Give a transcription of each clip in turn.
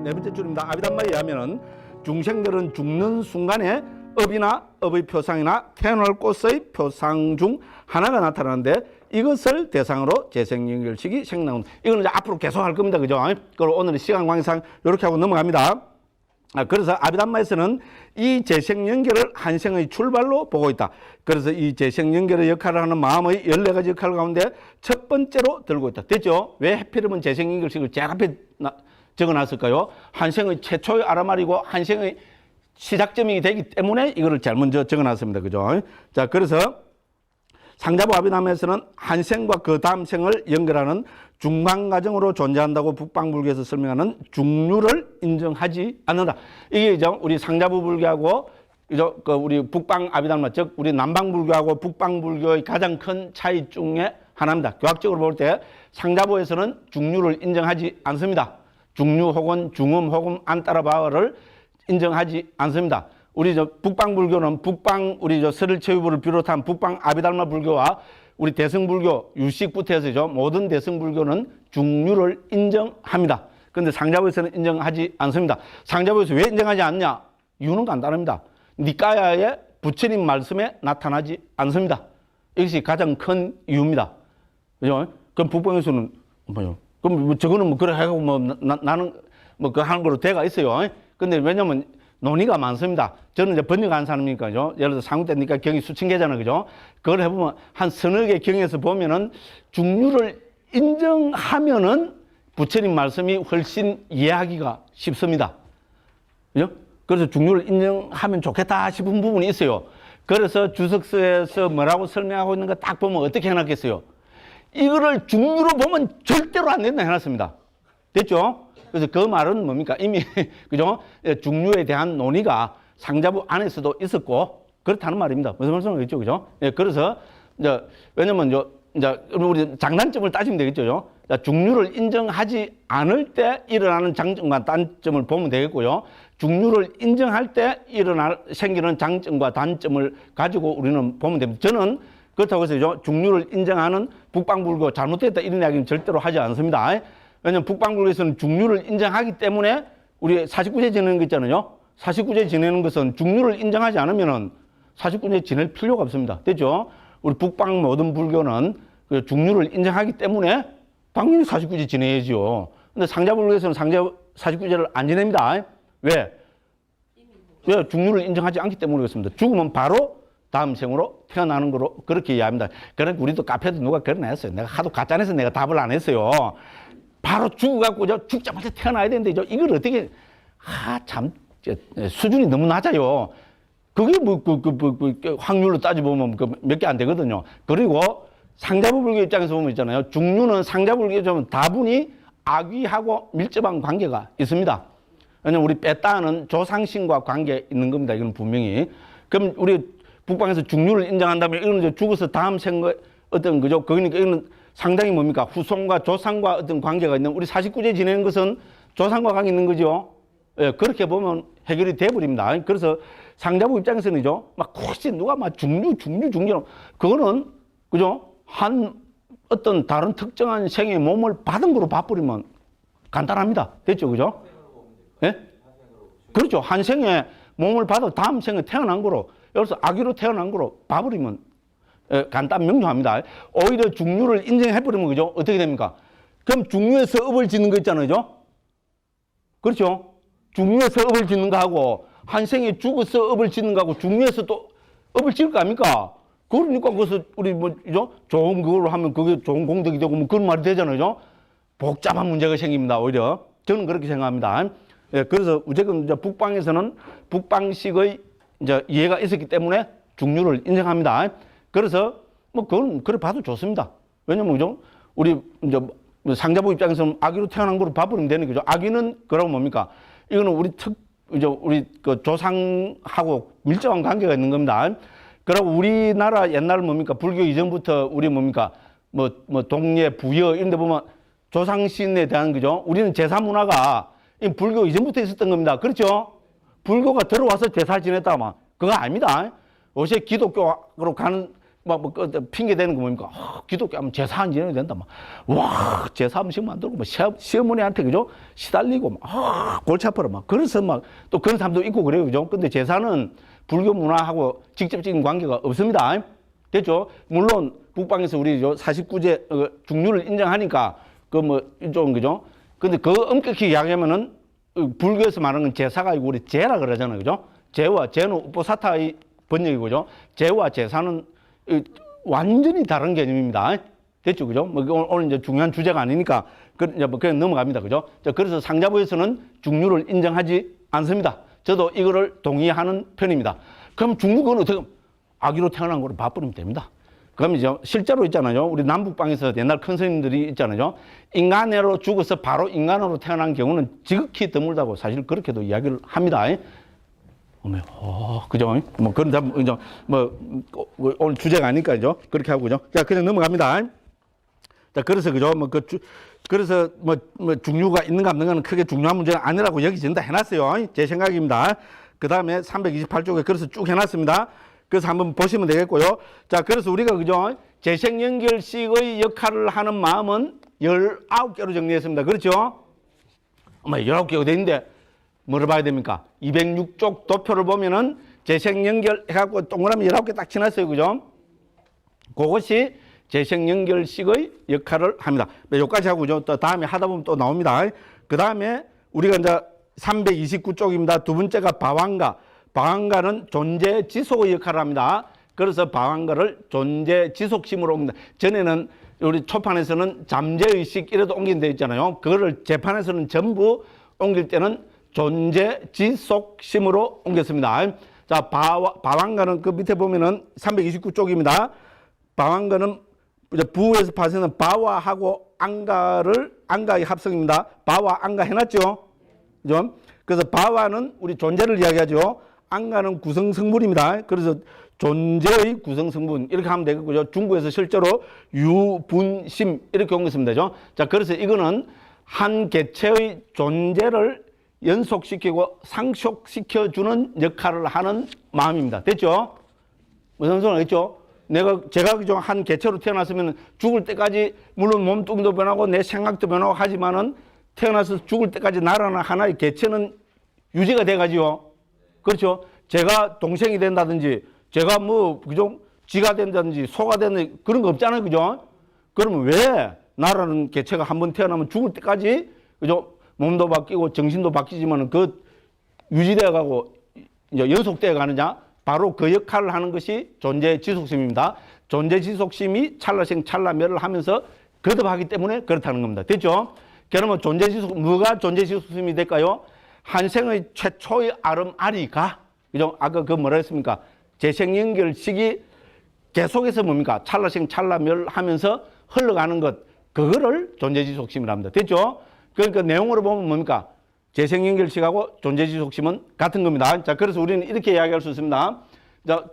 네 번째 줄입니다. 아비담마에 의하면은 중생들은 죽는 순간에 업이나 업의 표상이나 태어날 꽃의 표상 중 하나가 나타나는데 이것을 대상으로 재생연결식이 생나온. 이거는 이제 앞으로 계속 할 겁니다. 그죠? 그리고 오늘은 시간 관계상 이렇게 하고 넘어갑니다. 그래서 아비담마에서는 이 재생연결을 한생의 출발로 보고 있다. 그래서 이 재생연결의 역할을 하는 마음의 14가지 역할 가운데 첫 번째로 들고 있다. 됐죠? 왜 해필이면 재생연결식을 제일 앞에 적어놨을까요? 한생의 최초의 아라말이고 한생의 시작점이 되기 때문에 이거를 제일 먼저 적어놨습니다. 그죠? 자, 그래서 상자부 아비담마에서는 한생과 그 다음 생을 연결하는 중간과정으로 존재한다고 북방불교에서 설명하는 중류를 인정하지 않는다. 이게 이제 우리 상자부 불교하고 우리 북방 아비담마, 즉 우리 남방불교하고 북방불교의 가장 큰 차이 중에 하나입니다. 교학적으로 볼 때 상자부에서는 중류를 인정하지 않습니다. 중류 혹은 중음 혹은 안따라바를 인정하지 않습니다. 우리 북방불교는 우리 설일체유부를 비롯한 북방 아비달마 불교와 우리 대승불교 유식부터 해서죠. 모든 대승불교는 중류를 인정합니다. 그런데 상자부에서는 인정하지 않습니다. 상자부에서 왜 인정하지 않냐? 이유는 간단합니다. 니까야의 부처님 말씀에 나타나지 않습니다. 이것이 가장 큰 이유입니다. 그죠? 그럼 북방에서는 뭐요? 그럼 뭐 저거는 뭐 그래 하고 나는 뭐 그 하는 거로 돼가 있어요. 근데 왜냐면 논의가 많습니다. 저는 이제 번역한 사람이니까요. 예를 들어 상우 때니까 경이 수천 개잖아요. 그죠? 그걸 해보면 한 서너 개 경에서 보면은 중류를 인정하면은 부처님 말씀이 훨씬 이해하기가 쉽습니다. 그죠? 그래서 중류를 인정하면 좋겠다 싶은 부분이 있어요. 그래서 주석서에서 뭐라고 설명하고 있는 거 딱 보면 어떻게 해놨겠어요? 이거를 중류로 보면 절대로 안 된다 해놨습니다. 됐죠? 그래서 그 말은 뭡니까? 이미, 그죠? 중류에 대한 논의가 상자부 안에서도 있었고, 그렇다는 말입니다. 무슨 말씀이겠죠? 그죠? 예, 그래서, 왜냐면, 우리 장단점을 따지면 되겠죠? 중류를 인정하지 않을 때 일어나는 장점과 단점을 보면 되겠고요. 중류를 인정할 때 생기는 장점과 단점을 가지고 우리는 보면 됩니다. 저는 그렇다고 해서 중류를 인정하는 북방불교 잘못됐다 이런 이야기는 절대로 하지 않습니다. 왜냐하면 북방불교에서는 중류를 인정하기 때문에 우리 49제 지내는 거 있잖아요. 49제 지내는 것은 중류를 인정하지 않으면 49제 지낼 필요가 없습니다. 됐죠? 우리 북방 모든 불교는 중류를 인정하기 때문에 당연히 49제 지내야죠. 근데 상자불교에서는 49제를 안 지냅니다. 왜? 왜? 중류를 인정하지 않기 때문에 그렇습니다. 죽으면 바로 다음 생으로 태어나는 거로 그렇게 이해합니다. 그러니까 우리도 카페도 누가 그런 애 했어요. 내가 하도 가짜내서 내가 답을 안 했어요. 바로 죽어갖고 죽자마자 태어나야 되는데 이걸 어떻게 참 수준이 너무 낮아요. 그게 확률로 따져보면 몇 개 안 되거든요. 그리고 상자부 불교 입장에서 보면 있잖아요. 중류는 상자부 불교는 다분히 악귀하고 밀접한 관계가 있습니다. 왜냐면 우리 빼따는 조상신과 관계 있는 겁니다. 이건 분명히. 그럼 우리 북방에서 중류를 인정한다면 이거는 죽어서 다음 생의 어떤 그죠? 그러니까 이거는 상당히 뭡니까? 후손과 조상과 어떤 관계가 있는 우리 49제 지내는 것은 조상과 관계 있는 거죠. 예, 그렇게 보면 해결이 돼버립니다. 그래서 상자부 입장에서는요, 막 혹시 누가 막 중류, 그거는 그죠? 어떤 다른 특정한 생의 몸을 받은 거로 봐버리면 간단합니다. 됐죠, 그죠? 예? 그렇죠. 한 생에 몸을 받아 다음 생에 태어난 거로, 여기서 아기로 태어난 거로 봐버리면 간단 명료합니다. 오히려 중류를 인정해버리면 그죠? 어떻게 됩니까? 그럼 중류에서 업을 짓는 거 있잖아요. 그죠? 그렇죠? 중류에서 업을 짓는 거하고 한 생에 죽어서 업을 짓는 거하고 중류에서 또 업을 지을 거 아닙니까? 그러니까 그것을 우리 그죠? 좋은 그걸로 하면 그게 좋은 공덕이 되고 뭐 그런 말이 되잖아요. 그죠? 복잡한 문제가 생깁니다. 오히려 저는 그렇게 생각합니다. 예, 그래서 어쨌든 북방에서는 북방식의 이해가 있었기 때문에 중류를 인정합니다. 그래서 그건 그래 봐도 좋습니다. 왜냐면 그죠? 우리 상자부 입장에서는 아기로 태어난 거로 봐버리면 되는 거죠. 아기는 그러고 뭡니까? 이거는 우리 우리 그 조상하고 밀접한 관계가 있는 겁니다. 그리고 우리나라 옛날 뭡니까? 불교 이전부터 우리 뭡니까? 동예, 부여 이런 데 보면 조상신에 대한 거죠. 우리는 제사 문화가 불교 이전부터 있었던 겁니다. 그렇죠? 불교가 들어와서 제사 지냈다 막 그거 아닙니다. 요새 기독교로 가는 핑계 대는 거 뭡니까? 기독교 하면 제사 안 지내야 된다. 와, 제사 음식 만들고, 시어머니한테, 그죠? 시달리고, 골치 아파라. 그래서 또 그런 사람도 있고 그래요. 그죠? 근데 제사는 불교 문화하고 직접적인 관계가 없습니다. 됐죠? 물론, 북방에서 우리 49제 중류를 인정하니까, 좀, 그죠? 근데 그거 엄격히 이야기하면은, 불교에서 말하는 건 제사가 아니고 우리 제라 그러잖아요. 그죠? 제와, 제는 우포사타의 번역이고죠. 제와 제사는 완전히 다른 개념입니다. 됐죠? 그죠? 오늘 이제 중요한 주제가 아니니까, 그냥 넘어갑니다. 그죠? 그래서 상자부에서는 중류를 인정하지 않습니다. 저도 이거를 동의하는 편입니다. 그럼 중국은 어떻게, 아기로 태어난 거로 봐버리면 됩니다. 그럼 이제 실제로 있잖아요. 우리 남북방에서 옛날 큰 스님들이 있잖아요. 인간으로 죽어서 바로 인간으로 태어난 경우는 지극히 드물다고 사실 그렇게도 이야기를 합니다. 그죠? 그런, 이제, 오늘 주제가 아니니까, 그죠? 그렇게 하고, 그죠? 자, 그냥 넘어갑니다. 자, 그래서, 그죠? 그래서, 중류가 있는가 없는가는 크게 중요한 문제가 아니라고 여기진다 해놨어요. 제 생각입니다. 그 다음에 328쪽에 그래서 쭉 해놨습니다. 그래서 한번 보시면 되겠고요. 자, 그래서 우리가, 그죠? 재생연결식의 역할을 하는 마음은 19개로 정리했습니다. 그렇죠? 19개가 돼 있는데, 뭐를 봐야 됩니까? 206쪽 도표를 보면은 재생연결 해갖고 동그라미 19개 딱 치놨어요. 그죠? 그것이 재생연결식의 역할을 합니다. 여기까지 하고, 또 다음에 하다 보면 또 나옵니다. 그 다음에 우리가 이제 329쪽입니다. 두 번째가 방황가. 방황가는 존재 지속의 역할을 합니다. 그래서 방황가를 존재 지속심으로 옮긴다. 전에는 우리 초판에서는 잠재의식 이래도 옮긴 데 있잖아요. 그거를 재판에서는 전부 옮길 때는 존재 지속심으로 옮겼습니다. 자, 방황가는 그 밑에 보면은 329쪽입니다. 방황가는 부에서 파생은 바와하고 안가의 합성입니다. 바와 안가 해놨죠? 그죠? 그래서 바와는 우리 존재를 이야기하죠. 안가는 구성성분입니다. 그래서 존재의 구성성분 이렇게 하면 되겠고요. 중국에서 실제로 유분심 이렇게 옮겼습니다. 자, 그래서 이거는 한 개체의 존재를 연속시키고 상속시켜주는 역할을 하는 마음입니다. 됐죠? 무슨 소리 알겠죠? 제가 그죠? 한 개체로 태어났으면 죽을 때까지, 물론 몸뚱이도 변하고 내 생각도 변하고 하지만은 태어나서 죽을 때까지 나라나 하나의 개체는 유지가 돼가지요. 그렇죠? 제가 동생이 된다든지, 제가 그죠? 쥐가 된다든지, 소가 된다든지, 그런 거 없잖아요. 그죠? 그러면 왜 나라는 개체가 한번 태어나면 죽을 때까지, 그죠? 몸도 바뀌고 정신도 바뀌지만 유지되어 가고 연속되어 가느냐? 바로 그 역할을 하는 것이 존재 지속심입니다. 존재 지속심이 찰나생 찰나멸을 하면서 거듭하기 때문에 그렇다는 겁니다. 됐죠? 그러면 뭐가 존재 지속심이 될까요? 한생의 최초의 아름아리가, 그죠? 아까 뭐라 했습니까? 재생연결식이 계속해서 뭡니까? 찰나생 찰나멸 하면서 흘러가는 것, 그거를 존재 지속심이라 합니다. 됐죠? 그러니까 내용으로 보면 뭡니까? 재생연결식하고 존재지속심은 같은 겁니다. 자, 그래서 우리는 이렇게 이야기할 수 있습니다. 자,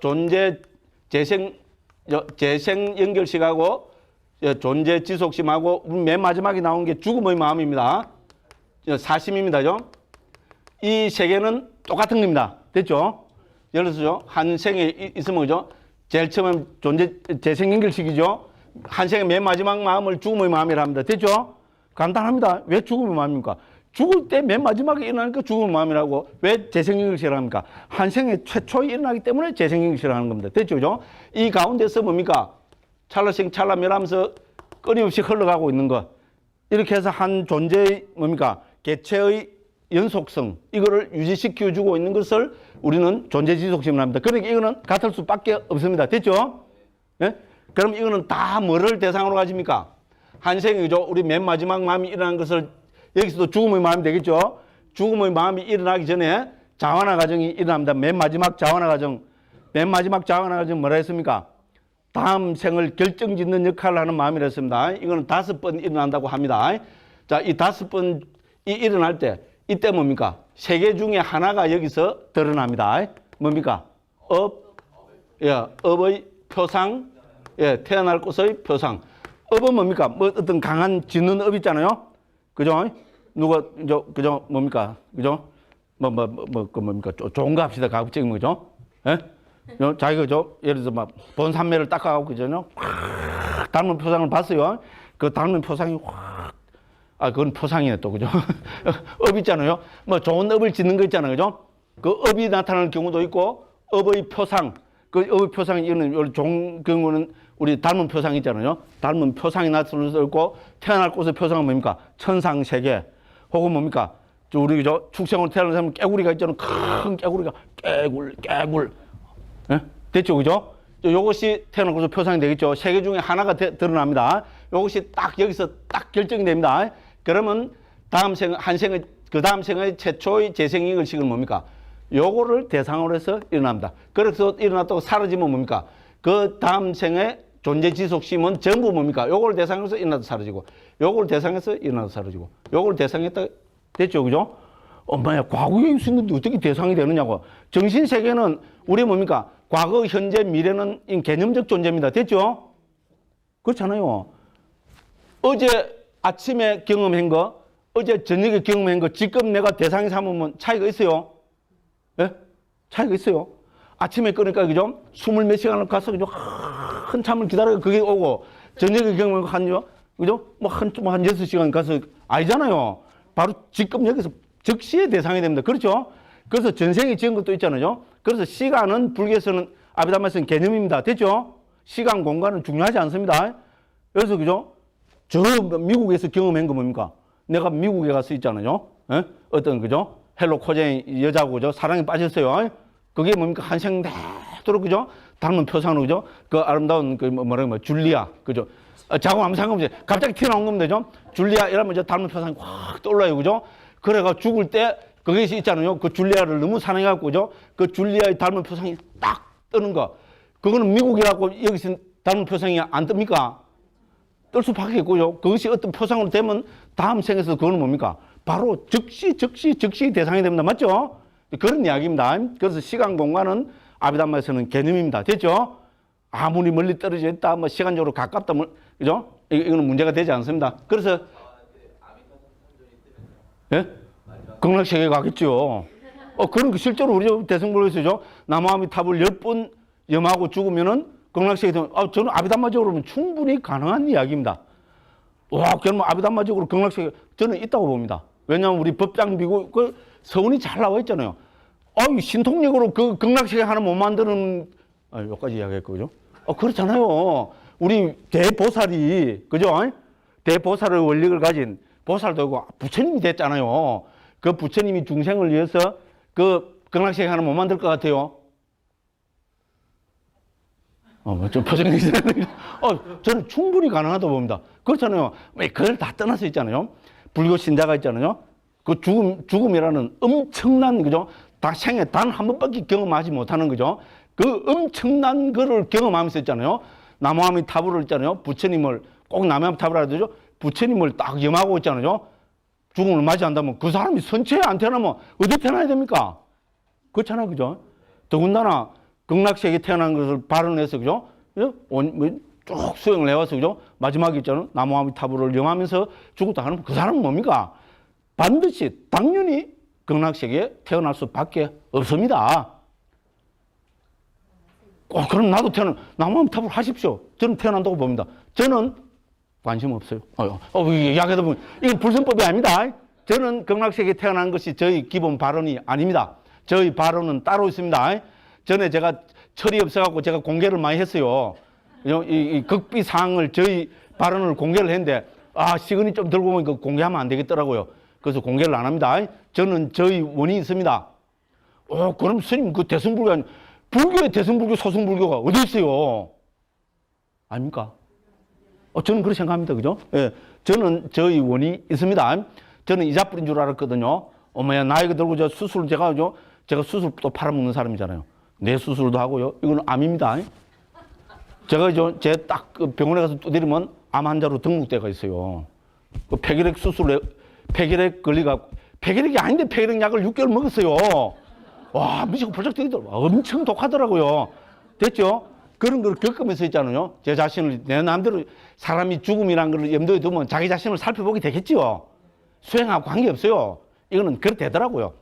재생연결식하고 존재지속심하고 맨 마지막에 나온 게 죽음의 마음입니다. 사심입니다. 이 세 개는 똑같은 겁니다. 됐죠? 예를 들어서 한 생에 있으면, 그죠? 제일 처음에 재생연결식이죠? 한 생의 맨 마지막 마음을 죽음의 마음이라 합니다. 됐죠? 간단합니다. 왜 죽음의 마음입니까? 죽을 때 맨 마지막에 일어나니까 죽음의 마음이라고. 왜 재생연결식을 합니까? 한 생에 최초에 일어나기 때문에 재생연결식을 하는 겁니다. 됐죠? 그죠? 이 가운데서 뭡니까? 찰나생 찰나멸하면서 끊임없이 흘러가고 있는 것. 이렇게 해서 한 존재의 뭡니까? 개체의 연속성, 이거를 유지시켜주고 있는 것을 우리는 존재지속심을 합니다. 그러니까 이거는 같을 수밖에 없습니다. 됐죠? 네? 그럼 이거는 다 뭐를 대상으로 가집니까? 한 생이죠. 우리 맨 마지막 마음이 일어난 것을, 여기서도 죽음의 마음이 되겠죠. 죽음의 마음이 일어나기 전에 자완화 과정이 일어납니다. 맨 마지막 자완화 과정. 맨 마지막 자완화 과정 뭐라 했습니까? 다음 생을 결정짓는 역할을 하는 마음이라 했습니다. 이거는 5번 일어난다고 합니다. 자, 이 5번이 일어날 때, 이때 뭡니까? 세 개 중에 하나가 여기서 드러납니다. 뭡니까? 업의 표상, 태어날 곳의 표상. 업은 뭡니까? 어떤 강한 짖는 업 있잖아요. 그죠? 그죠? 뭡니까? 그죠? 뭡니까? 좋은 거 합시다. 가급적인 거죠? 예? 자기가 예를 들어서 막 본산매를 닦아가고 그잖아요. 확 닮은 표상을 봤어요. 그 닮은 표상이 확, 그건 표상이네 또, 그죠? 업 있잖아요. 뭐 좋은 업을 짓는 거 있잖아요. 그죠? 그 업이 나타나는 경우도 있고, 업의 표상. 그 업의 표상이 이거는 좋은 경우는 우리 닮은 표상 있잖아요. 닮은 표상이 나타날 수 있고, 태어날 곳의 표상은 뭡니까? 천상세계. 혹은 뭡니까? 우리 축생으로 태어난 사람은 깨구리가 있잖아요. 큰 깨구리가 깨굴. 예? 됐죠, 그죠? 요것이 태어난 곳의 표상이 되겠죠. 세계 중에 하나가 드러납니다. 요것이 딱 여기서 딱 결정이 됩니다. 그러면 다음 생, 그 다음 생의 최초의 재생잉을식은 뭡니까? 요거를 대상으로 해서 일어납니다. 그래서 일어났다고 사라지면 뭡니까? 그 다음 생의 존재 지속심은 전부 뭡니까? 요걸 대상해서 일어나도 사라지고, 요걸 대상해서 일어나도 사라지고, 요걸 대상했다 됐죠, 그죠? 엄마야, 과거에 있는 건데 어떻게 대상이 되느냐고. 정신세계는 우리 뭡니까? 과거, 현재, 미래는 개념적 존재입니다. 됐죠? 그렇잖아요. 어제 아침에 경험한 거, 어제 저녁에 경험한 거, 지금 내가 대상이 삼으면 차이가 있어요? 예? 차이가 있어요. 아침에 그러니까, 그죠? 20몇 시간을 가서, 그죠? 한참을 기다려서 그게 오고, 저녁에 경험한 거 한요? 그죠? 한 6시간 가서 아니잖아요. 바로 지금 여기서 즉시의 대상이 됩니다. 그렇죠? 그래서 전생에 지은 것도 있잖아요. 그래서 시간은 불교에서는 아비담마에서는 개념입니다. 됐죠? 시간, 공간은 중요하지 않습니다. 그래서 그죠? 저 미국에서 경험한 거 뭡니까? 내가 미국에 가서 있잖아요. 에? 어떤 그죠? 헬로 코제인 여자고 그죠? 사랑에 빠졌어요. 그게 뭡니까? 한생 내도록 그죠? 닮은 표상으로 그죠? 그 아름다운 그 줄리아 그죠? 자고 아무 상관없이 갑자기 튀어나온 겁니다. 그죠? 줄리아 이러면 이제 닮은 표상이 확 떠올라요. 그죠? 그래가 죽을 때 그것이 있잖아요. 그 줄리아를 너무 사랑해갖고 그죠? 그 줄리아의 닮은 표상이 딱 뜨는 거. 그거는 미국이라고 여기서 닮은 표상이 안 뜹니까? 뜰 수밖에 없고요. 그것이 어떤 표상으로 되면 다음 생에서 그거는 뭡니까? 바로 즉시 대상이 됩니다. 맞죠? 그런 이야기입니다. 그래서 시간, 공간은 아비담마에서는 개념입니다. 됐죠? 아무리 멀리 떨어져 있다, 뭐 시간적으로 가깝다, 그죠? 이거는 문제가 되지 않습니다. 그래서 예? 극락세계에 가겠죠. 그런 거 실제로 우리 대승불교에서죠. 나무아미탑을 10번 염하고 죽으면은 극락세계에 되면, 저는 아비담마적으로 보면 충분히 가능한 이야기입니다. 그러면 아비담마적으로 극락세계 저는 있다고 봅니다. 왜냐하면 우리 법장비고 그 서훈이 잘 나와 있잖아요. 신통력으로 그 극락세계 하나 못 만드는, 여기까지 이야기했고, 그죠? 그렇잖아요. 우리 대보살이, 그죠? 대보살의 원력을 가진 보살도 있고 부처님이 됐잖아요. 그 부처님이 중생을 위해서 그 극락세계 하나 못 만들 것 같아요. 좀 표정이 이상하네. 저는 충분히 가능하다고 봅니다. 그렇잖아요. 그걸 다 떠나서 있잖아요. 불교 신자가 있잖아요. 그 죽음이라는 엄청난, 그죠? 다 생에 단 한 번밖에 경험하지 못하는 거죠. 그 엄청난 거를 경험하면서 있잖아요. 나무아미타불을 있잖아요. 부처님을, 꼭 나무아미타불 하죠. 부처님을 딱 염하고 있잖아요. 죽음을 맞이한다면 그 사람이 선체에 안 태어나면 어디 태어나야 됩니까? 그렇잖아요. 그죠? 더군다나 극락세계에 태어난 것을 발언해서, 그죠? 쭉 수행을 해와서, 그죠? 마지막에 있잖아요. 나무아미타불을 염하면서 죽었다 하는 그 사람은 뭡니까? 반드시, 당연히 극락세계에 태어날 수밖에 없습니다. 그럼 나도 나무아미타불 하십시오. 저는 태어난다고 봅니다. 저는 관심 없어요. 이야기하다 보면 이건 불선법이 아닙니다. 저는 극락세계에 태어난 것이 저희 기본 발언이 아닙니다. 저희 발언은 따로 있습니다. 전에 제가 철이 없어갖고 제가 공개를 많이 했어요. 이 극비 사항을 저희 발언을 공개를 했는데, 시간이 좀 들고 보니까 공개하면 안 되겠더라고요. 그래서 공개를 안 합니다. 저는 저희 원이 있습니다. 그럼 스님 그 대승불교, 불교의 대승불교, 소승불교가 어디 있어요? 아닙니까? 저는 그렇게 생각합니다. 그죠? 예. 저는 저희 원이 있습니다. 저는 이자뿌린 줄 알았거든요. 나이가 들고 제가 수술도 팔아먹는 사람이잖아요. 뇌 수술도 하고요. 이건 암입니다. 제가 제 딱 병원에 가서 두드리면 암 환자로 등록돼가 있어요. 그 폐결핵 수술에, 폐결핵 걸리가, 폐결핵이 아닌데 폐결핵 약을 6개월 먹었어요. 미치고 벌쩍 뛰더라고요. 엄청 독하더라고요. 됐죠? 그런 걸 겪으면서 있잖아요. 제 자신을, 내 남대로 사람이 죽음이라는 걸 염두에 두면 자기 자신을 살펴보게 되겠지요. 수행하고 관계없어요. 이거는 그렇게 되더라고요.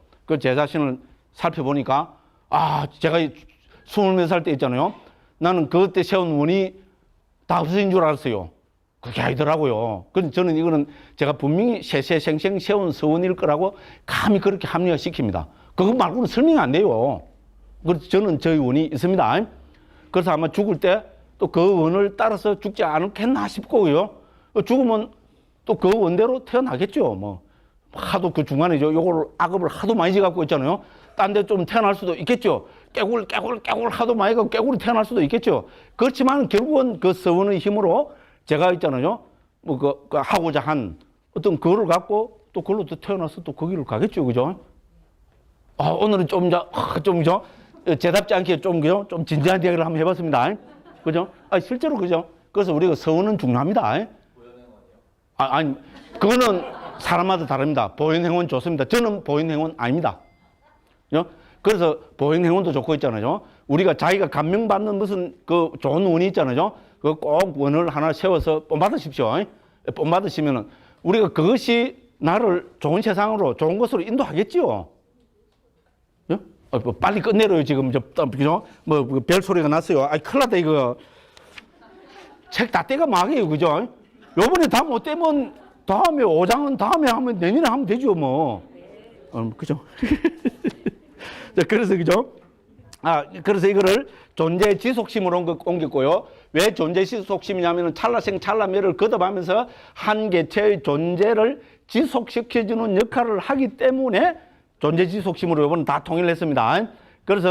제 자신을 살펴보니까, 제가 20몇 살 때 있잖아요. 나는 그때 세운 원이 다 없어진 줄 알았어요. 그게 아니더라고요. 그래서 저는 이거는 제가 분명히 세세생생 세운 서원일 거라고 감히 그렇게 합리화시킵니다. 그거 말고는 설명이 안 돼요. 그래서 저는 저희 원이 있습니다. 그래서 아마 죽을 때 또 그 원을 따라서 죽지 않겠나 싶고요. 죽으면 또 그 원대로 태어나겠죠. 뭐 하도 그 중간에 요걸 악업을 하도 많이 지갖고 있잖아요. 딴 데 좀 태어날 수도 있겠죠. 깨굴 하도 많이 가고 깨굴이 태어날 수도 있겠죠. 그렇지만 결국은 그 서원의 힘으로 제가 있잖아요. 뭐 그 하고자 한 어떤 그거를 갖고 또 그걸로 또 태어나서 또 거기를 가겠죠. 그죠? 오늘은 좀 제답지 않게 좀 진지한 이야기를 한번 해봤습니다. 그죠? 실제로 그죠? 그래서 우리가 서원은 중요합니다. 아니, 그거는 사람마다 다릅니다. 보현행원 좋습니다. 저는 보현행원 아닙니다. 그래서 보현행원도 좋고 있잖아요. 우리가 자기가 감명받는 무슨 그 좋은 원이 있잖아요. 그 꼭 원을 하나 세워서 본받으십시오. 본받으시면은 우리가 그것이 나를 좋은 세상으로, 좋은 것으로 인도하겠지요. 빨리 끝내려요, 지금. 그죠? 별 소리가 났어요. 큰일 났다, 이거. 책 다 떼가 막이에요, 그죠? 요번에 다 못 떼면 다음에 5장은 다음에 하면 내년에 하면 되죠, 뭐. 그죠? 그래서, 그죠? 그래서 이거를 존재 지속심으로 옮겼고요. 왜 존재 지속심이냐면 찰나생 찰나멸을 거듭하면서 한 개체의 존재를 지속시켜주는 역할을 하기 때문에 존재 지속심으로 이번은 다 통일을 했습니다. 그래서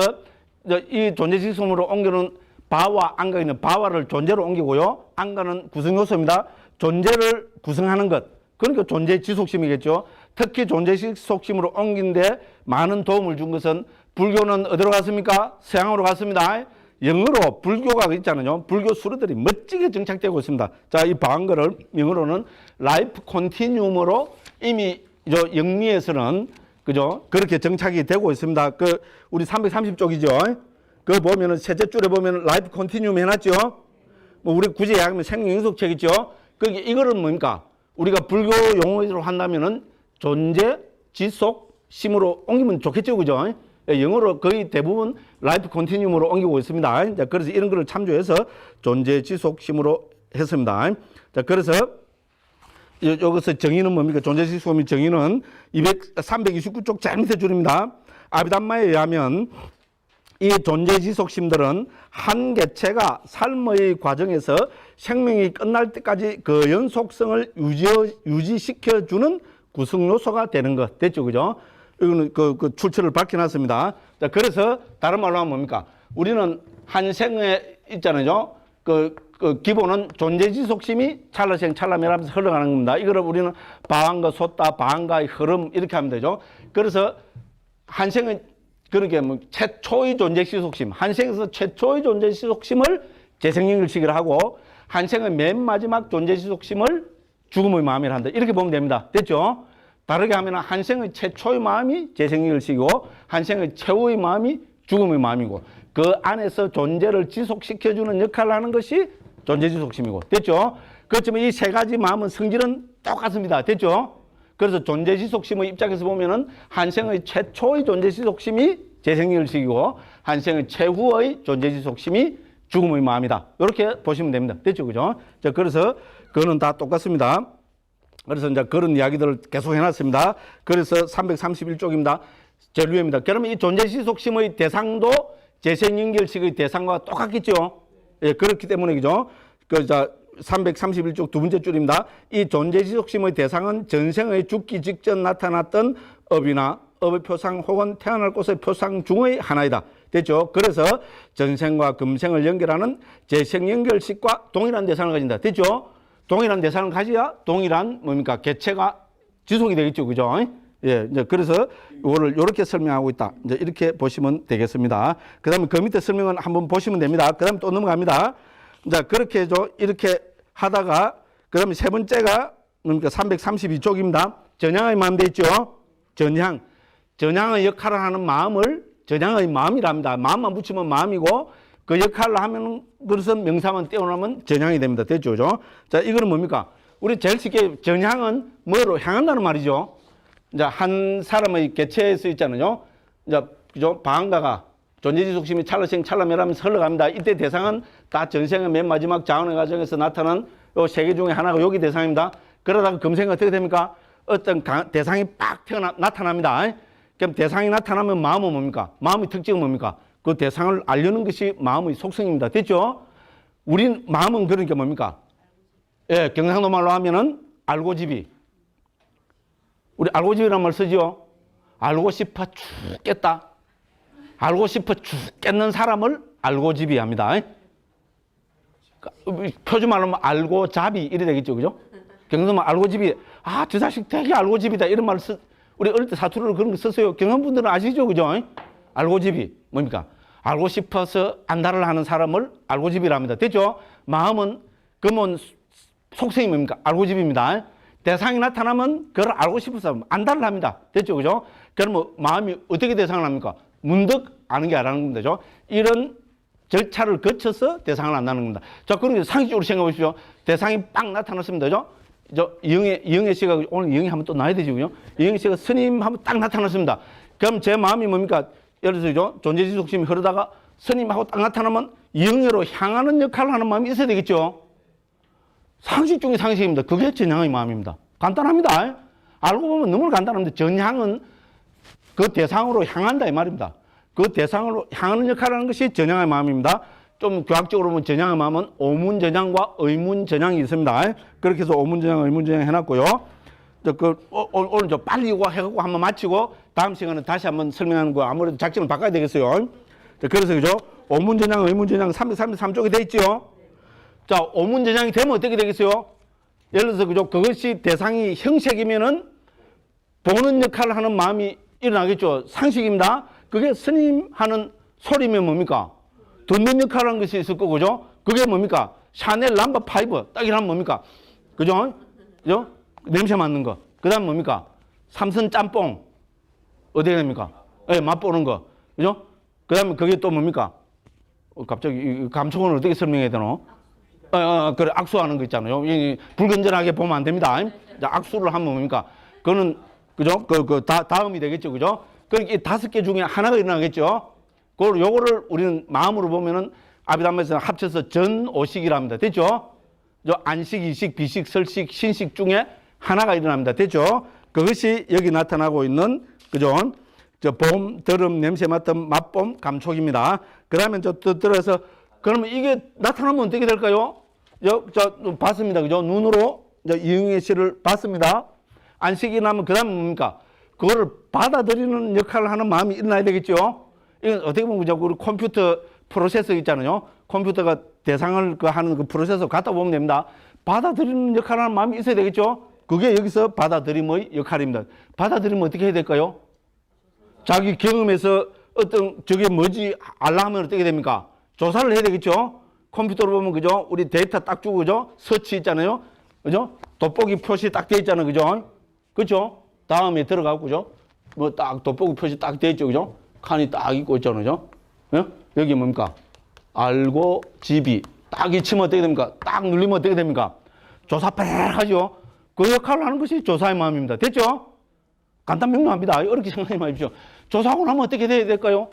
이 존재 지속심으로 옮기는 바와 안가 있는 바와를 존재로 옮기고요. 안가는 구성 요소입니다. 존재를 구성하는 것. 그러니까 존재 지속심이겠죠. 특히 존재 지속심으로 옮긴데 많은 도움을 준 것은 불교는 어디로 갔습니까? 서양으로 갔습니다. 영어로 불교가 있잖아요. 불교 수로들이 멋지게 정착되고 있습니다. 자, 이 방거를 영어로는 라이프 컨티뉴움으로 이미 영미에서는 그죠? 그렇게 정착이 되고 있습니다. 우리 330쪽이죠. 그거 보면은 셋째 줄에 보면은 라이프 컨티뉴움 해놨죠. 우리 굳이 이야기하면 생명연속책이죠. 이거는 뭡니까? 우리가 불교 용어로 한다면은 존재, 지속, 심으로 옮기면 좋겠죠. 그죠? 영어로 거의 대부분 라이프 컨티뉴움으로 옮기고 있습니다. 자, 그래서 이런 거를 참조해서 존재, 지속, 심으로 했습니다. 자, 그래서 여기서 정의는 뭡니까? 존재, 지속, 심의 정의는 329쪽 제일 밑에 줄입니다. 아비담마에 의하면 이 존재, 지속, 심들은 한 개체가 삶의 과정에서 생명이 끝날 때까지 그 연속성을 유지시켜주는 구성 요소가 되는 것. 됐죠? 그죠? 이거는 그 출처를 밝혀놨습니다. 자, 그래서 다른 말로 하면 뭡니까? 우리는 한 생에 있잖아요. 기본은 존재 지속심이 찰나생 찰나멸하면서 흘러가는 겁니다. 이거를 우리는 바한과 솟다, 바한과의 흐름 이렇게 하면 되죠. 그래서 한 생은 그렇게 최초의 존재 지속심, 한 생에서 최초의 존재 지속심을 재생연결식을 하고 한 생의 맨 마지막 존재 지속심을 죽음의 마음이라 한다. 이렇게 보면 됩니다. 됐죠? 다르게 하면 한 생의 최초의 마음이 재생연결식이고 한 생의 최후의 마음이 죽음의 마음이고 그 안에서 존재를 지속시켜주는 역할을 하는 것이 존재지속심이고. 됐죠? 그렇지만 이 세 가지 마음은 성질은 똑같습니다. 됐죠? 그래서 존재지속심의 입장에서 보면은 한 생의 최초의 존재지속심이 재생연결식이고 한 생의 최후의 존재지속심이 죽음의 마음이다. 이렇게 보시면 됩니다. 됐죠? 그죠? 자, 그래서 그거는 다 똑같습니다. 그래서 이제 그런 이야기들을 계속 해놨습니다. 그래서 331쪽입니다. 제일 위입니다. 그러면 이 존재지속심의 대상도 재생연결식의 대상과 똑같겠죠? 예, 그렇기 때문에, 그죠? 331쪽 두 번째 줄입니다. 이 존재지속심의 대상은 전생의 죽기 직전 나타났던 업이나 업의 표상 혹은 태어날 곳의 표상 중의 하나이다. 됐죠? 그래서 전생과 금생을 연결하는 재생연결식과 동일한 대상을 가진다. 됐죠? 동일한 대상을 가져야 동일한 뭡니까? 개체가 지속이 되겠죠. 그죠? 예, 이제 그래서 이거를 이렇게 설명하고 있다. 이제 이렇게 보시면 되겠습니다. 그 다음에 그 밑에 설명은 한번 보시면 됩니다. 그 다음에 또 넘어갑니다. 자, 그렇게 해서 이렇게 하다가, 그 다음에 세 번째가 뭡니까? 332쪽입니다. 전향의 마음 돼 있죠? 전향. 전향의 역할을 하는 마음을 전향의 마음이랍니다. 마음만 붙이면 마음이고, 그 역할을 하면, 그래서 명사만 떼어놓으면 전향이 됩니다. 됐죠? 그죠? 자, 이거는 뭡니까? 우리 제일 쉽게 전향은 뭐로 향한다는 말이죠. 이제 한 사람의 개체에서 있잖아요. 이제, 그죠? 방가가 존재지속심이 찰나생 찰나멸하면서 흘러갑니다. 이때 대상은 다 전생의 맨 마지막 자원의 과정에서 나타난 요 세 개 중에 하나가 여기 대상입니다. 그러다가 금생은 어떻게 됩니까? 어떤 대상이 빡 나타납니다. 그럼 대상이 나타나면 마음은 뭡니까? 마음의 특징은 뭡니까? 그 대상을 알려는 것이 마음의 속성입니다. 됐죠? 우린 마음은 그러니까 뭡니까? 예, 경상도 말로 하면은 알고집이. 우리 알고집이라는 말 쓰죠? 알고 싶어 죽겠다. 알고 싶어 죽겠는 사람을 알고집이 합니다. 표준 말로 하면 알고잡이 이래 되겠죠, 그죠? 경상도 말 알고집이, 아, 저 자식 되게 알고집이다 이런 말을 우리 어릴 때 사투리로 그런 거 썼어요. 경상분들은 아시죠, 그죠? 알고집이 뭡니까? 알고 싶어서 안달을 하는 사람을 알고집이라 합니다. 됐죠? 마음은 그러면 속성이 뭡니까? 알고집입니다. 대상이 나타나면 그걸 알고 싶어서 안달을 합니다. 됐죠, 그죠? 그러면 마음이 어떻게 대상을 합니까? 문득 아는 게 아는 겁니다. 이런 절차를 거쳐서 대상을 안다는 겁니다. 자, 그럼 상식적으로 생각해 보십시오. 대상이 빵 나타났습니다. 그죠? 이영애 씨가 오늘 이영애 한번 또 나야 되죠, 그죠? 이영애 씨가 스님 한번 딱 나타났습니다. 그럼 제 마음이 뭡니까? 예를 들어서 존재지속심이 흐르다가 스님하고 딱 나타나면 이영애로 향하는 역할을 하는 마음이 있어야 되겠죠? 상식 중의 상식입니다. 그게 전향의 마음입니다. 간단합니다. 알고 보면 너무 간단합니다. 전향은 그 대상으로 향한다 이 말입니다. 그 대상으로 향하는 역할을 하는 것이 전향의 마음입니다. 좀 교학적으로 보면 전향의 마음은 오문전향과 의문전향이 있습니다. 그렇게 해서 오문전향, 의문전향 해놨고요. 오늘 좀 빨리 이거 해갖고 한번 마치고 다음 시간에 다시 한번 설명하는 거 아무래도 작전을 바꿔야 되겠어요. 그래서 그죠? 오문전향, 의문전향 333쪽에 돼 있죠. 자, 오문전향이 되면 어떻게 되겠어요? 예를 들어서 그죠? 그것이 대상이 형색이면은 보는 역할을 하는 마음이 일어나겠죠. 상식입니다. 그게 스님 하는 소리면 뭡니까? 듣는 역할을 하는 것이 있을 거고, 그죠? 그게 뭡니까? 샤넬 넘버 5. 딱 이러면 뭡니까? 그죠? 그죠? 냄새 맡는 거. 그 다음 뭡니까? 삼선 짬뽕. 어디에 됩니까? 예, 맛보는 거. 그죠? 그 다음에 그게 또 뭡니까? 갑자기 감촉은 어떻게 설명해야 되노? 그래, 악수하는 거 있잖아요. 불건전하게 보면 안 됩니다. 악수를 하면 뭡니까? 그거는, 그죠? 다음이 되겠죠. 그죠? 그러니까 이 5개 중에 하나가 일어나겠죠. 요거를 우리는 마음으로 보면은 아비담에서 합쳐서 전오식이라 합니다. 됐죠? 안식, 이식, 비식, 설식, 신식 중에 하나가 일어납니다. 됐죠? 그것이 여기 나타나고 있는, 그죠? 봄, 더름, 냄새 맡음, 맛봄, 감촉입니다. 그러면 들어서, 그러면 이게 나타나면 어떻게 될까요? 봤습니다. 그죠? 눈으로 이응혜 씨를 봤습니다. 안식이 나면 그 다음은 뭡니까? 그거를 받아들이는 역할을 하는 마음이 일어나야 되겠죠? 이건 어떻게 보면 그죠? 우리 컴퓨터 프로세서 있잖아요. 컴퓨터가 대상을 하는 그 프로세서 갖다 보면 됩니다. 받아들이는 역할을 하는 마음이 있어야 되겠죠? 그게 여기서 받아들임의 역할입니다. 받아들이면 어떻게 해야 될까요? 자기 경험에서 어떤 저게 뭐지 알라 하면 어떻게 됩니까? 조사를 해야 되겠죠? 컴퓨터로 보면 그죠? 우리 데이터 딱 주고 그죠? 서치 있잖아요. 그죠? 돋보기 표시 딱 돼 있잖아요. 그죠? 그죠? 다음에 들어가고 그죠? 뭐 딱 돋보기 표시 딱 돼 있죠. 그죠? 칸이 딱 있고 있잖아요. 그죠? 예? 여기 뭡니까? 알고 집이 딱 치면 어떻게 됩니까? 딱 눌리면 어떻게 됩니까? 조사 빽 하죠? 그 역할을 하는 것이 조사의 마음입니다. 됐죠? 간단 명료합니다. 어렵게 생각하지 마십시오. 조사하고 나면 어떻게 돼야 될까요?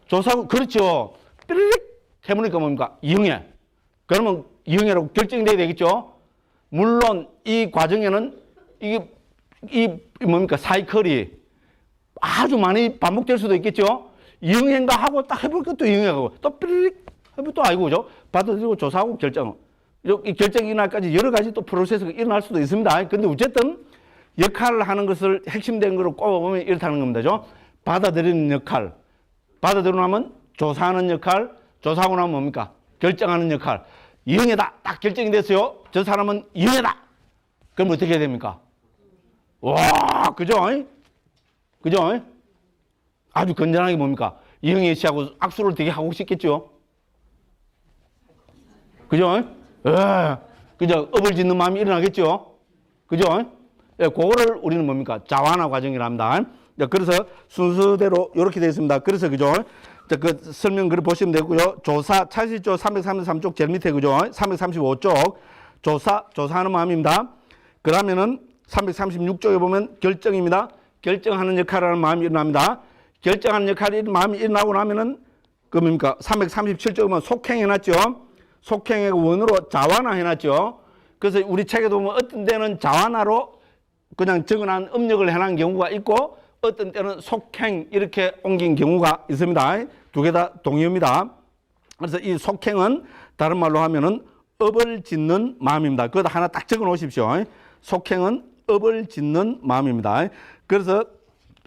조사하고, 그렇죠. 삐리릭 해보니까 뭡니까? 이응해. 그러면 이응해라고 결정돼야 되겠죠? 물론 이 과정에는 이 뭡니까? 사이클이 아주 많이 반복될 수도 있겠죠? 이응해인가 하고 딱 해볼 것도 이응해하고 또 삐리릭 해볼 또 아니고, 그죠? 받아들이고 조사하고 결정. 이 결정이 날까지 여러 가지 또 프로세스가 일어날 수도 있습니다. 근데 어쨌든 역할을 하는 것을 핵심된 거로 꼽아보면 이렇다는 겁니다. 그죠? 받아들이는 역할. 받아들이고 나면 조사하는 역할. 조사하고 나면 뭡니까? 결정하는 역할. 이응해다. 딱 결정이 됐어요. 저 사람은 이응해다. 그럼 어떻게 해야 됩니까? 와, 그죠? 그죠? 아주 건전하게 뭡니까? 이응혜 씨하고 악수를 되게 하고 싶겠죠? 그죠? 예. 그죠? 업을 짓는 마음이 일어나겠죠? 그죠? 예, 그거를 우리는 뭡니까? 자완화 과정이라 합니다. 그래서 순서대로 이렇게 되어 있습니다. 그래서 그죠? 그 설명 글 보시면 되고요. 조사, 차시죠? 333쪽 제일 밑에 그죠? 335쪽 조사하는 마음입니다. 그러면은 336쪽에 보면 결정입니다. 결정하는 역할을 하는 마음이 일어납니다. 결정하는 역할이 마음이 일어나고 나면은 그 뭡니까? 337쪽이면 속행해놨죠. 속행의 원으로 자완화 해놨죠. 그래서 우리 책에도 보면 어떤 때는 자완화로 그냥 적어놓은 음력을 해놓은 경우가 있고 어떤 때는 속행 이렇게 옮긴 경우가 있습니다. 두 개 다 동의입니다. 그래서 이 속행은 다른 말로 하면은 업을 짓는 마음입니다. 그거 하나 딱 적어 놓으십시오. 속행은 업을 짓는 마음입니다. 그래서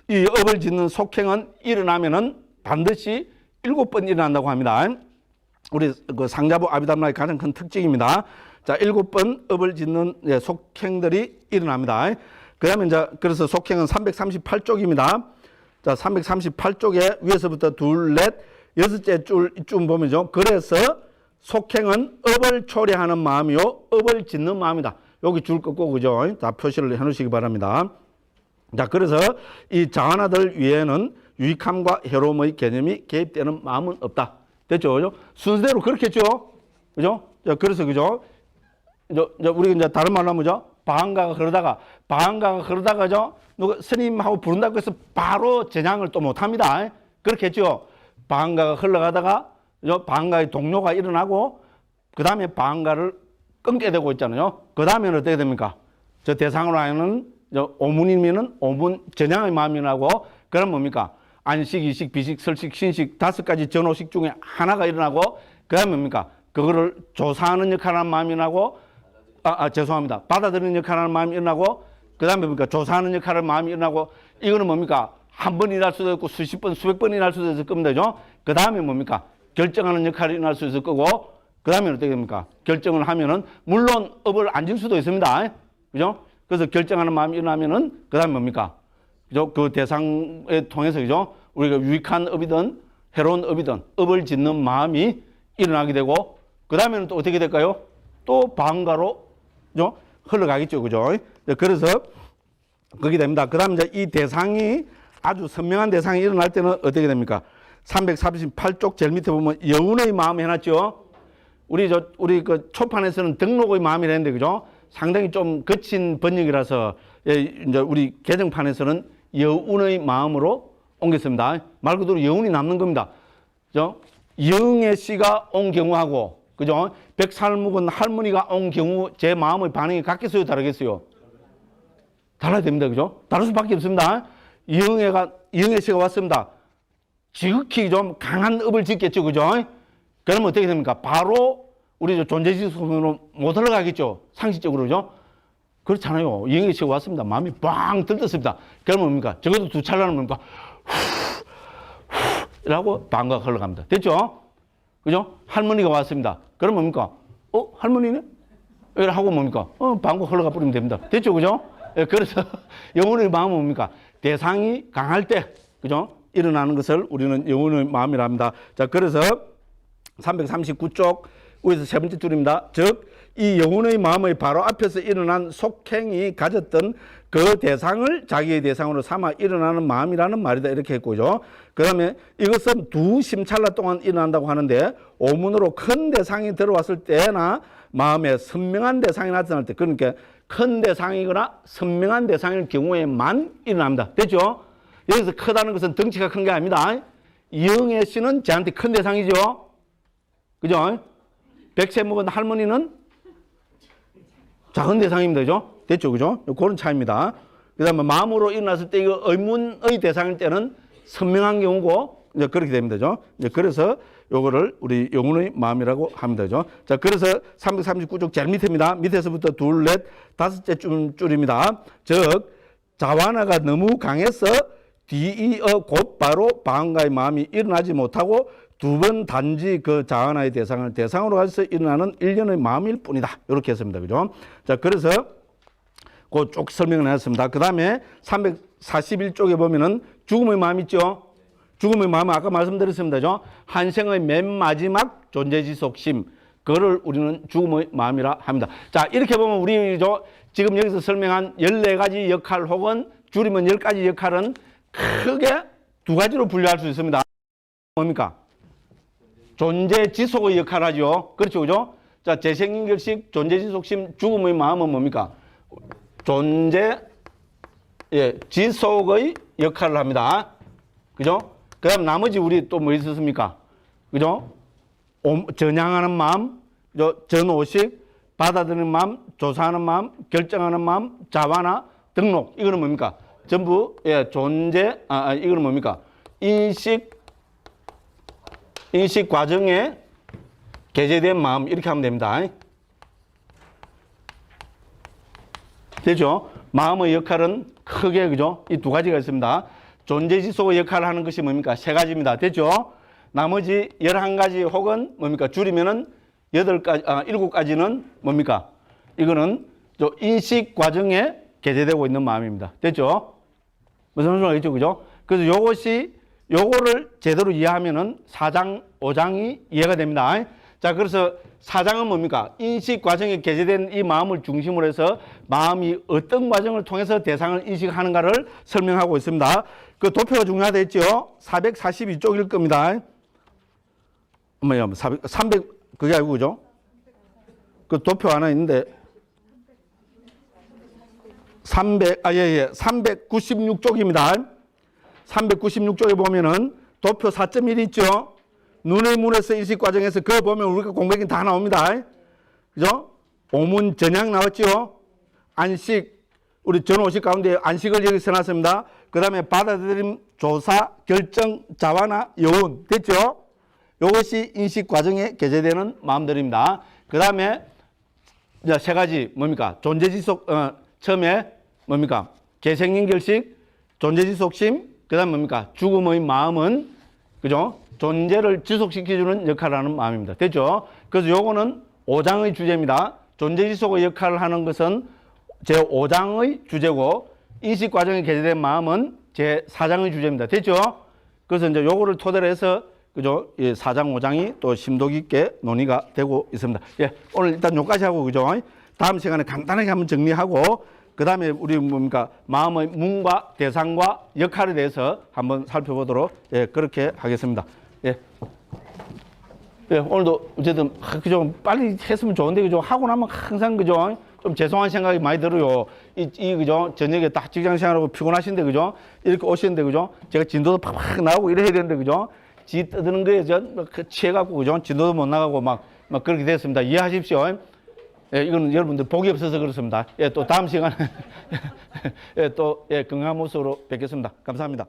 이 업을 짓는 속행은 일어나면은 반드시 7번 일어난다고 합니다. 우리 그 상자부 아비담라의 가장 큰 특징입니다. 자, 7번 업을 짓는 속행들이 일어납니다. 그 다음에 이제 그래서 속행은 338쪽입니다. 자, 338쪽에 위에서부터 둘, 넷, 여섯째 줄 보면요. 그래서 속행은 업을 초래하는 마음이요. 업을 짓는 마음이다. 여기 줄 긋고, 그죠? 다 표시를 해 놓으시기 바랍니다. 자, 그래서 이 자완화들 위에는 유익함과 해로움의 개념이 개입되는 마음은 없다. 됐죠? 그죠? 순서대로 그렇겠죠? 그죠? 자, 그래서, 그죠? 우리 이제 다른 말로 하면, 죠 방가가 그러다가, 누가 스님하고 부른다고 해서 바로 전향을 또 못 합니다. 그렇겠죠? 방가가 흘러가다가, 방가의 동료가 일어나고, 그 다음에 방가를 끊게 되고 있잖아요. 그 다음에는 어떻게 됩니까? 저 대상으로 하는 오문이면은 오문 전향의 마음이 나고, 그럼 뭡니까? 안식, 이식, 비식, 설식, 신식 5가지 전호식 중에 하나가 일어나고, 그 다음에 뭡니까? 그거를 조사하는 역할을 하는 마음이 나고, 죄송합니다. 받아들이는 역할을 하는 마음이 일어나고, 그 다음에 뭡니까? 조사하는 역할을 하는 마음이 일어나고, 이거는 뭡니까? 한 번 일어날 수도 있고, 수십 번, 수백 번 일어날 수도 있을 겁니다. 그죠? 그 다음에 뭡니까? 결정하는 역할이 일어날 수 있을 거고, 그 다음에 어떻게 됩니까? 결정을 하면은, 물론 업을 안 질 수도 있습니다. 그죠? 그래서 결정하는 마음이 일어나면은, 그 다음에 뭡니까? 그죠? 그 대상에 통해서, 그죠? 우리가 유익한 업이든, 해로운 업이든, 업을 짓는 마음이 일어나게 되고, 그 다음에는 또 어떻게 될까요? 또 방가로, 그죠? 흘러가겠죠. 그죠? 그래서, 그게 됩니다. 그 다음 이제 이 대상이 아주 선명한 대상이 일어날 때는 어떻게 됩니까? 338쪽 제일 밑에 보면 여운의 마음 해놨죠? 우리 그 초판에서는 등록의 마음이라 했는데, 그죠? 상당히 좀 거친 번역이라서, 이제 우리 개정판에서는 여운의 마음으로 옮겼습니다. 말 그대로 여운이 남는 겁니다. 그죠? 영의 씨가 온 경우하고, 그죠? 백살 묵은 할머니가 온 경우 제 마음의 반응이 같겠어요? 다르겠어요? 달라야 됩니다. 그죠? 다를 수밖에 없습니다. 영의 씨가 왔습니다. 지극히 좀 강한 업을 짓겠죠. 그죠? 그러면 어떻게 됩니까? 바로 우리 존재지속으로 못 올라가겠죠. 상식적으로. 그죠? 그렇잖아요. 영의 씨가 왔습니다. 마음이 빵 들떴습니다. 그러면 뭡니까? 적어도 두 찰나는 뭡니까? 라고 방가 흘러갑니다. 됐죠? 그죠? 할머니가 왔습니다. 그러면 뭡니까? 할머니네? 하고 뭡니까? 방가 흘러가 버리면 됩니다. 됐죠? 그죠? 그래서 영혼의 마음은 뭡니까? 대상이 강할 때, 그죠? 일어나는 것을 우리는 영혼의 마음이라 합니다. 자, 그래서 339쪽 위에서 세 번째 줄입니다. 즉, 이 영혼의 마음의 바로 앞에서 일어난 속행이 가졌던 그 대상을 자기의 대상으로 삼아 일어나는 마음이라는 말이다. 이렇게 했고요. 그 다음에 이것은 두 심찰나 동안 일어난다고 하는데, 오문으로 큰 대상이 들어왔을 때나 마음에 선명한 대상이 나타날 때, 그러니까 큰 대상이거나 선명한 대상일 경우에만 일어납니다. 됐죠? 여기서 크다는 것은 덩치가 큰 게 아닙니다. 영애 씨는 저한테 큰 대상이죠. 그죠? 100세 먹은 할머니는 작은 대상입니다. 그죠? 됐죠? 그죠? 그런 차이입니다. 그 다음에 마음으로 일어났을 때 이거 의문의 대상일 때는 선명한 경우고, 이제 그렇게 됩니다. 그죠? 이제 그래서 요거를 우리 영혼의 마음이라고 합니다. 그죠? 자, 그래서 339쪽 제일 밑입니다. 밑에서부터 둘, 넷, 다섯째 줄입니다. 즉, 자완화가 너무 강해서 뒤이어 곧바로 방가의 마음이 일어나지 못하고 두 번 단지 그 자완화의 대상으로 해서 일어나는 일련의 마음일 뿐이다. 이렇게 했습니다. 그죠? 자, 그래서 그 쭉 설명을 해놨습니다. 그 다음에 341쪽에 보면은 죽음의 마음 있죠? 죽음의 마음은 아까 말씀드렸습니다. 그죠? 한생의 맨 마지막 존재지속심. 그거를 우리는 죽음의 마음이라 합니다. 자, 이렇게 보면 우리 지금 여기서 설명한 14가지 역할 혹은 줄이면 10가지 역할은 크게 두 가지로 분류할 수 있습니다. 뭡니까? 존재 지속의 역할을 하죠. 그렇죠. 그죠? 자, 재생연결식, 존재 지속심, 죽음의 마음은 뭡니까? 존재, 지속의 역할을 합니다. 그죠? 그 다음 나머지 우리 또 뭐 있었습니까? 그죠? 전향하는 마음, 전오식, 받아들이는 마음, 조사하는 마음, 결정하는 마음, 자화나 등록. 이거는 뭡니까? 전부, 예, 존재, 이거는 뭡니까? 인식 과정에 게재된 마음. 이렇게 하면 됩니다. 되죠? 마음의 역할은 크게, 그죠? 이 두 가지가 있습니다. 존재지속의 역할을 하는 것이 뭡니까? 세 가지입니다. 됐죠? 나머지 11가지 혹은 뭡니까? 줄이면은 7가지는 뭡니까? 이거는 인식 과정에 게재되고 있는 마음입니다. 됐죠? 무슨 말인지 알겠죠? 그죠? 그래서 요거를 제대로 이해하면은 4장, 5장이 이해가 됩니다. 자, 그래서 4장은 뭡니까? 인식 과정에 게재된 이 마음을 중심으로 해서 마음이 어떤 과정을 통해서 대상을 인식하는가를 설명하고 있습니다. 그 도표가 중요하다 했죠? 442쪽일 겁니다. 뭐야, 300, 그게 아니고, 그죠? 그 도표 하나 있는데, 396쪽입니다. 396쪽에 보면은 도표 4.1 있죠? 눈의 문에서 인식 과정에서 그거 보면 우리가 공백이 다 나옵니다. 그죠? 오문 전향 나왔죠? 안식, 우리 전오식 가운데 안식을 여기 써놨습니다. 그 다음에 받아들임, 조사, 결정, 자화나 여운. 됐죠? 이것이 인식 과정에 게재되는 마음들입니다. 그 다음에 세 가지 뭡니까? 존재지속, 처음에 뭡니까? 개생연결식, 존재지속심, 그 다음에 뭡니까? 죽음의 마음은, 그죠? 존재를 지속시켜주는 역할을 하는 마음입니다. 됐죠? 그래서 요거는 5장의 주제입니다. 존재지속의 역할을 하는 것은 제5장의 주제고, 인식 과정에 게재된 마음은 제4장의 주제입니다. 됐죠? 그래서 이제 요거를 토대로 해서, 그죠? 예, 4장, 5장이 또 심도 깊게 논의가 되고 있습니다. 예, 오늘 일단 요까지 하고, 그죠? 다음 시간에 간단하게 한번 정리하고, 그 다음에 우리 뭡니까? 마음의 문과 대상과 역할에 대해서 한번 살펴보도록, 예, 그렇게 하겠습니다. 예. 예, 오늘도 어쨌든, 그죠? 빨리 했으면 좋은데, 그죠? 하고 나면 항상, 그죠? 좀 죄송한 생각이 많이 들어요. 그죠? 저녁에 딱 직장 생활하고 피곤하신데, 그죠? 이렇게 오시는데, 그죠? 제가 진도도 팍팍 나오고 이래야 되는데, 그죠? 지 떠드는 거에 취해갖고, 그죠? 진도도 못 나가고 막 그렇게 됐습니다. 이해하십시오. 예, 이건 여러분들 복이 없어서 그렇습니다. 예, 또 다음 시간에 예, 또 예, 건강한 모습으로 뵙겠습니다. 감사합니다.